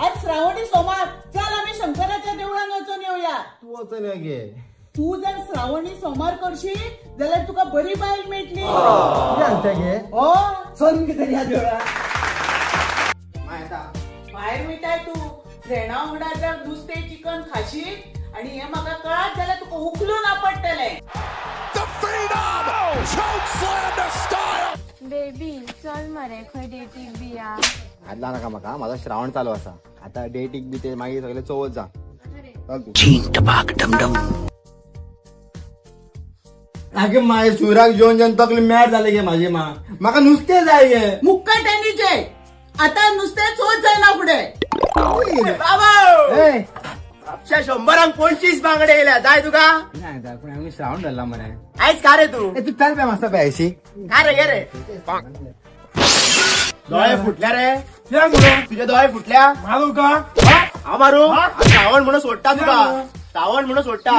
आज श्रावणी सोमवार, चल आम्ही शंकराच्या देवळान वचून येऊया. तू वचन गे. तू जर श्रावणी सोमवार करशील जाल्यार तुका बरी बायल मेळटली. गे हो चल कितें या देवळा भायर वयताय तू फ्रेंडा वांगडा जर नुस्तें चिकन खाशील आणि हे म्हाका कळत जाल्यार तुका उखलून आपडटले. बेबी चल मरे खंय डेटीक बी या. आदला नाका म्हाका, माझा श्रावण चालू असा. आता डेटीक बी ते मागीर सगळे चवथ जा. आगे माय सुराक जेवण जेवण तकली मॅड झाले गे माझे म्हाका नुस्तें जाय गे. मुक्का टॅनीचे आता नुस्तें चोच जायना फुडें. बाबा 100-25 बांगडे येयल्या जाय तुका. नाही पण आम्ही श्रावण धरला मरे. आयज का रे तू चल बे मस्त प्यायची. का रे गे रे डोळे फुटल्या रे. तुझे डोळे फुटल्या. मारू का हा मारू. श्रावण म्हणून सोडटा तुका. श्रावण म्हणून सोडटा.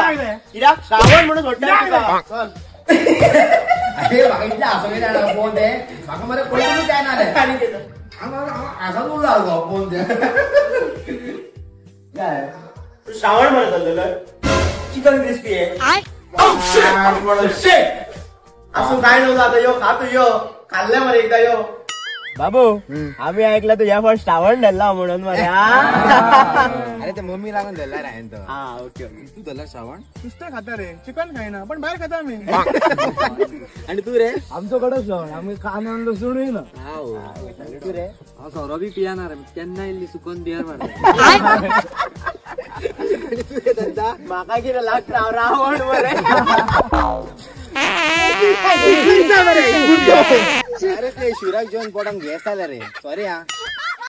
कित्याक श्रावण म्हणून सोडटा तुका. चल अरे मागितल्या असं काय जाणार फोन दे म्हाका मरे कोणूच जायना रे. असाच उरला गो फोन दे. काय श्रावण म्हणत चाललेलं चिकन क्रिस्पी आहे. असं काय नव्हतं. आता यो खातो यो खाल्ल्या मरे एकदा यो. बाबू आम्ही ऐकलं तू या फळ श्रावण धरला म्हणून मला. अरे ते मम्मी लागून धरला राहीन तो. हा ओके ओके. तू धरला श्रावण. नुसतं खाता रे चिकन खायना पण बाहेर खाता आम्ही. आणि तू रे आमच्याकडे श्रावण आम्ही कान लसूण ना. तू रे सौरभी पियाणार त्यांना इल्ली सुकून बियर मारता. माका किती लागता रावण मरे. अरे ते शिवराक जेवण पोटांक घेस आला रे. सॉरी हा.